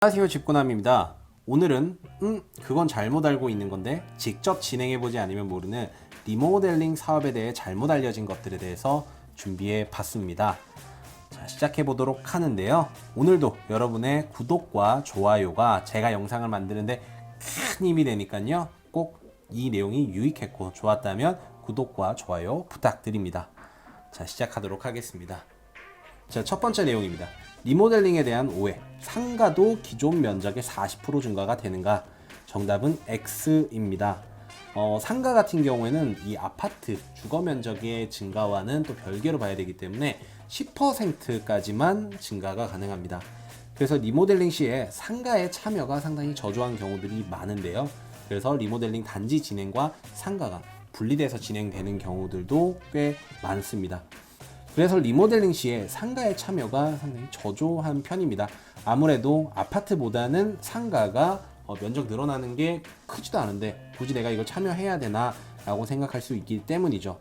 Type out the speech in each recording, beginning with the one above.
안녕하세요, 집구남입니다. 오늘은 그건 잘못 알고 있는 건데 직접 진행해보지 않으면 모르는 리모델링 사업에 대해 잘못 알려진 것들에 대해서 준비해 봤습니다. 자, 시작해 보도록 하는데요. 오늘도 여러분의 구독과 좋아요가 제가 영상을 만드는데 큰 힘이 되니까요. 꼭 이 내용이 유익했고 좋았다면 구독과 좋아요 부탁드립니다. 자, 시작하도록 하겠습니다. 자, 첫 번째 내용입니다. 리모델링에 대한 오해. 상가도 기존 면적의 40% 증가가 되는가? 정답은 X입니다. 상가 같은 경우에는 이 아파트 주거 면적의 증가와는 또 별개로 봐야 되기 때문에 10%까지만 증가가 가능합니다. 그래서 리모델링 시에 상가의 참여가 상당히 저조한 경우들이 많은데요. 그래서 리모델링 단지 진행과 상가가 분리돼서 진행되는 경우들도 꽤 많습니다. 그래서 리모델링 시에 상가의 참여가 상당히 저조한 편입니다. 아무래도 아파트보다는 상가가 면적 늘어나는 게 크지도 않은데 굳이 내가 이걸 참여해야 되나 라고 생각할 수 있기 때문이죠.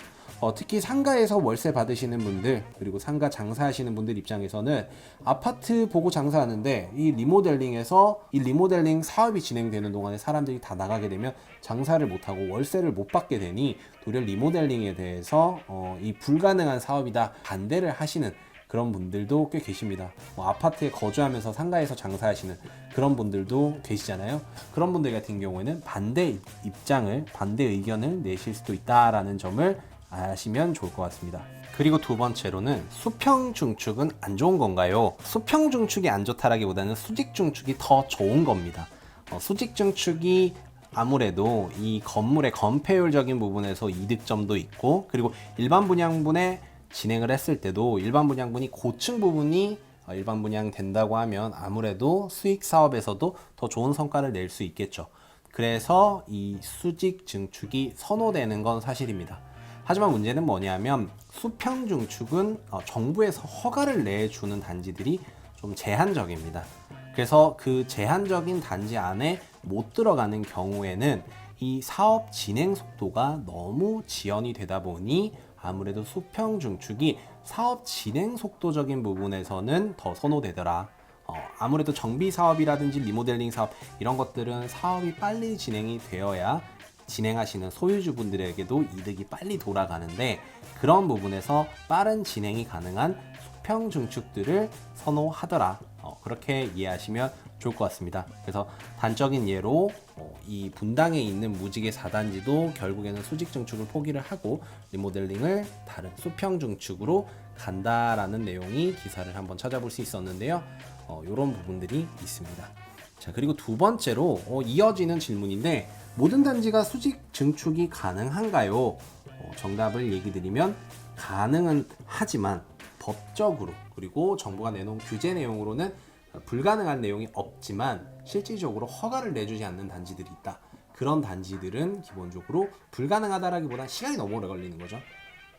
특히 상가에서 월세 받으시는 분들, 그리고 상가 장사하시는 분들 입장에서는 아파트 보고 장사하는데 이 리모델링에서 이 리모델링 사업이 진행되는 동안에 사람들이 다 나가게 되면 장사를 못하고 월세를 못 받게 되니 도리어 리모델링에 대해서 이 불가능한 사업이다 반대를 하시는 그런 분들도 꽤 계십니다. 아파트에 거주하면서 상가에서 장사하시는 그런 분들도 계시잖아요. 그런 분들 같은 경우에는 반대 의견을 내실 수도 있다라는 점을 아시면 좋을 것 같습니다. 그리고 두 번째로는 수평 중축은 안 좋은 건가요? 수평 중축이 안 좋다라기보다는 수직 중축이 더 좋은 겁니다. 수직 중축이 아무래도 이 건물의 건폐율적인 부분에서 이득점도 있고, 그리고 일반 분양분에 진행을 했을 때도 일반 분양분이 고층 부분이 일반 분양 된다고 하면 아무래도 수익 사업에서도 더 좋은 성과를 낼 수 있겠죠. 그래서 이 수직 증축이 선호되는 건 사실입니다. 하지만 문제는 뭐냐면 수평 중축은 정부에서 허가를 내주는 단지들이 좀 제한적입니다. 그래서 그 제한적인 단지 안에 못 들어가는 경우에는 이 사업 진행 속도가 너무 지연이 되다 보니 아무래도 수평 중축이 사업 진행 속도적인 부분에서는 더 선호되더라. 아무래도 정비 사업이라든지 리모델링 사업 이런 것들은 사업이 빨리 진행이 되어야 진행하시는 소유주분들에게도 이득이 빨리 돌아가는데, 그런 부분에서 빠른 진행이 가능한 수평 중축들을 선호하더라. 그렇게 이해하시면 좋을 것 같습니다. 그래서 단적인 예로 이 분당에 있는 무지개 4단지도 결국에는 수직 증축을 포기를 하고 리모델링을 다른 수평 중축으로 간다라는 내용이 기사를 한번 찾아볼 수 있었는데요. 이런 부분들이 있습니다. 자, 그리고 두 번째로 이어지는 질문인데, 모든 단지가 수직 증축이 가능한가요? 정답을 얘기 드리면 가능은 하지만 법적으로, 그리고 정부가 내놓은 규제 내용으로는 불가능한 내용이 없지만 실질적으로 허가를 내주지 않는 단지들이 있다. 그런 단지들은 기본적으로 불가능하다라기보다 시간이 너무 오래 걸리는 거죠.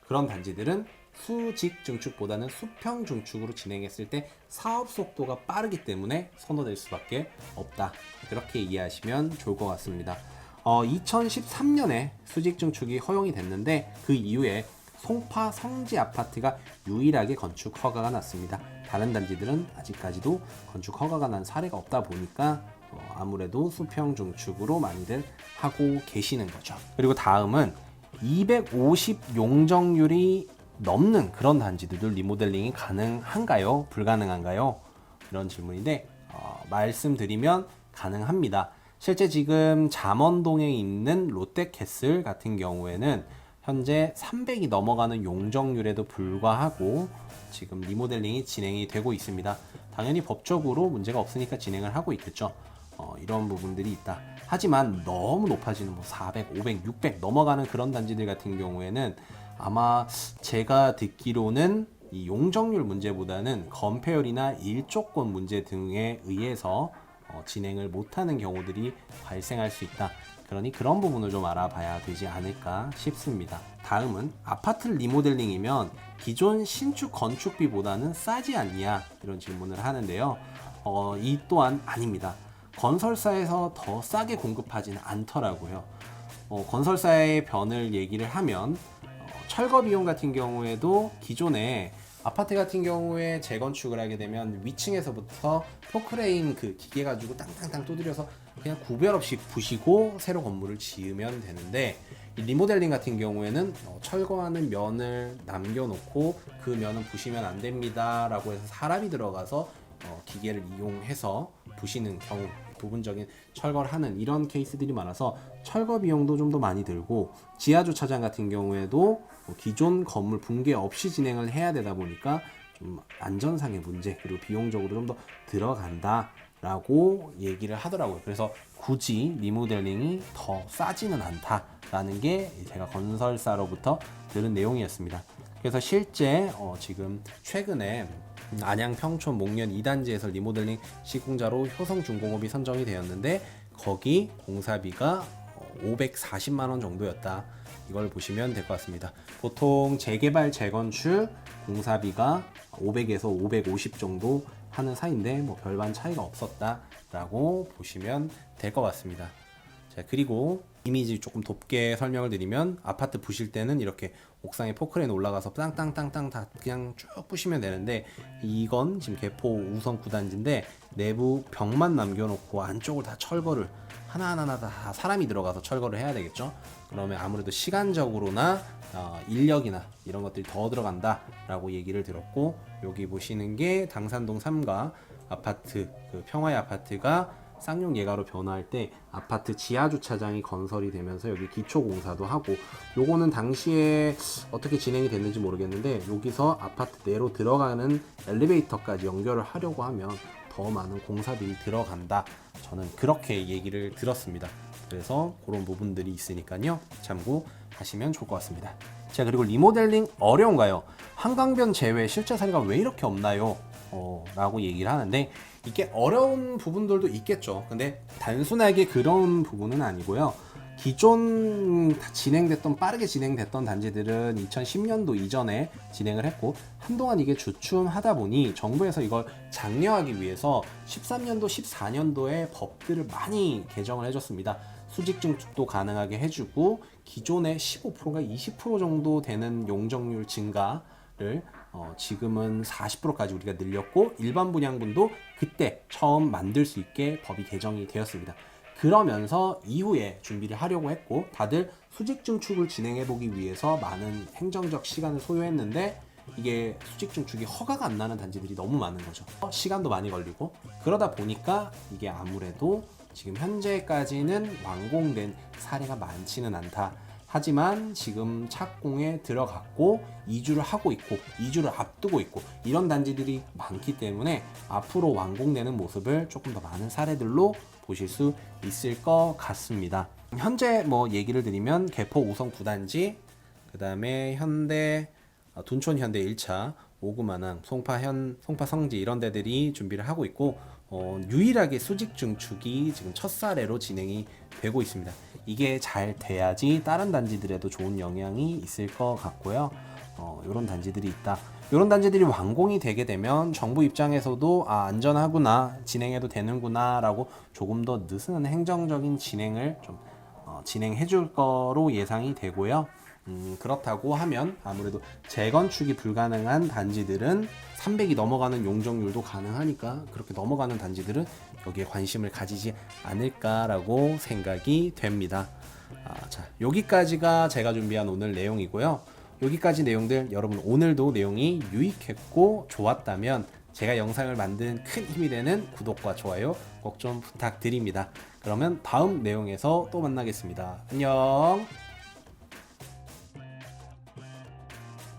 그런 단지들은 수직 증축보다는 수평 중축으로 진행했을 때 사업 속도가 빠르기 때문에 선호될 수밖에 없다. 그렇게 이해하시면 좋을 것 같습니다. 2013년에 수직 증축이 허용이 됐는데 그 이후에 송파 성지 아파트가 유일하게 건축 허가가 났습니다. 다른 단지들은 아직까지도 건축 허가가 난 사례가 없다 보니까 아무래도 수평 중축으로 많이들 하고 계시는 거죠. 그리고 다음은 250 용적률이 넘는 그런 단지들도 리모델링이 가능한가요? 불가능한가요? 이런 질문인데 말씀드리면 가능합니다. 실제 지금 잠원동에 있는 롯데캐슬 같은 경우에는 현재 300이 넘어가는 용적률에도 불구하고 지금 리모델링이 진행이 되고 있습니다. 당연히 법적으로 문제가 없으니까 진행을 하고 있겠죠. 이런 부분들이 있다. 하지만 너무 높아지는 400, 500, 600 넘어가는 그런 단지들 같은 경우에는 아마 제가 듣기로는 이 용적률 문제보다는 건폐율이나 일조권 문제 등에 의해서 진행을 못하는 경우들이 발생할 수 있다. 그러니 그런 부분을 좀 알아봐야 되지 않을까 싶습니다. 다음은 아파트 리모델링이면 기존 신축 건축비보다는 싸지 않냐, 이런 질문을 하는데요. 이 또한 아닙니다. 건설사에서 더 싸게 공급하지는 않더라고요. 건설사의 변을 얘기를 하면 철거 비용 같은 경우에도 기존에 아파트 같은 경우에 재건축을 하게 되면 위층에서부터 포크레인 그 기계 가지고 땅땅땅 두드려서 그냥 구별 없이 부시고 새로 건물을 지으면 되는데, 이 리모델링 같은 경우에는 철거하는 면을 남겨놓고 그 면은 부시면 안 됩니다 라고 해서 사람이 들어가서 기계를 이용해서 부시는 경우, 부분적인 철거를 하는 이런 케이스들이 많아서 철거 비용도 좀 더 많이 들고, 지하 주차장 같은 경우에도 기존 건물 붕괴 없이 진행을 해야 되다 보니까 좀 안전상의 문제, 그리고 비용적으로 좀 더 들어간다 라고 얘기를 하더라고요. 그래서 굳이 리모델링이 더 싸지는 않다라는 게 제가 건설사로부터 들은 내용이었습니다. 그래서 실제 지금 최근에 안양 평촌 목련 2단지에서 리모델링 시공자로 효성중공업이 선정이 되었는데, 거기 공사비가 540만 원 정도였다. 이걸 보시면 될 것 같습니다. 보통 재개발 재건축 공사비가 500에서 550 정도 하는 사이인데 뭐 별반 차이가 없었다라고 보시면 될 것 같습니다. 자, 그리고 이미지 조금 돋게 설명을 드리면, 아파트 부실 때는 이렇게 옥상에 포크레인 올라가서 땅땅땅땅 다 그냥 쭉 부시면 되는데, 이건 지금 개포 우성 9단지인데 내부 벽만 남겨놓고 안쪽을 다 철거를 하나하나 다 사람이 들어가서 철거를 해야 되겠죠. 그러면 아무래도 시간적으로나 인력이나 이런 것들이 더 들어간다 라고 얘기를 들었고, 여기 보시는 게 당산동 3가 아파트, 그 평화의 아파트가 쌍용 예가로 변화할 때 아파트 지하 주차장이 건설이 되면서 여기 기초 공사도 하고, 요거는 당시에 어떻게 진행이 됐는지 모르겠는데 여기서 아파트 내로 들어가는 엘리베이터까지 연결을 하려고 하면 더 많은 공사비이 들어간다, 저는 그렇게 얘기를 들었습니다. 그래서 그런 부분들이 있으니까요, 참고하시면 좋을 것 같습니다. 자, 그리고 리모델링 어려운가요? 한강변 제외 실제 사례가 왜 이렇게 없나요? 라고 얘기를 하는데, 이게 어려운 부분들도 있겠죠. 근데 단순하게 그런 부분은 아니고요. 기존 진행됐던, 빠르게 진행됐던 단지들은 2010년도 이전에 진행을 했고, 한동안 이게 주춤하다 보니 정부에서 이걸 장려하기 위해서 13년도, 14년도에 법들을 많이 개정을 해줬습니다. 수직 증축도 가능하게 해주고, 기존의 15%가 20% 정도 되는 용적률 증가를 지금은 40%까지 우리가 늘렸고, 일반 분양분도 그때 처음 만들 수 있게 법이 개정이 되었습니다. 그러면서 이후에 준비를 하려고 했고, 다들 수직 증축을 진행해 보기 위해서 많은 행정적 시간을 소요했는데, 이게 수직 증축이 허가가 안 나는 단지들이 너무 많은 거죠. 시간도 많이 걸리고, 그러다 보니까 이게 아무래도 지금 현재까지는 완공된 사례가 많지는 않다. 하지만 지금 착공에 들어갔고 이주를 하고 있고 이주를 앞두고 있고 이런 단지들이 많기 때문에 앞으로 완공되는 모습을 조금 더 많은 사례들로 보실 수 있을 것 같습니다. 현재 뭐 얘기를 드리면 개포 우성 9단지, 그 다음에 현대 둔촌 현대 1차, 오구마낭, 송파 성지 이런 데들이 준비를 하고 있고, 유일하게 수직 증축이 지금 첫 사례로 진행이 되고 있습니다. 이게 잘 돼야지 다른 단지들에도 좋은 영향이 있을 것 같고요. 이런 단지들이 있다. 이런 단지들이 완공이 되게 되면 정부 입장에서도 안전하구나, 진행해도 되는구나 라고 조금 더 느슨한 행정적인 진행을 좀 진행해 줄 거로 예상이 되고요. 그렇다고 하면 아무래도 재건축이 불가능한 단지들은 300이 넘어가는 용적률도 가능하니까, 그렇게 넘어가는 단지들은 여기에 관심을 가지지 않을까라고 생각이 됩니다. 자, 여기까지가 제가 준비한 오늘 내용이고요. 여기까지 내용들 여러분 오늘도 내용이 유익했고 좋았다면 제가 영상을 만든 큰 힘이 되는 구독과 좋아요 꼭 좀 부탁드립니다. 그러면 다음 내용에서 또 만나겠습니다. 안녕.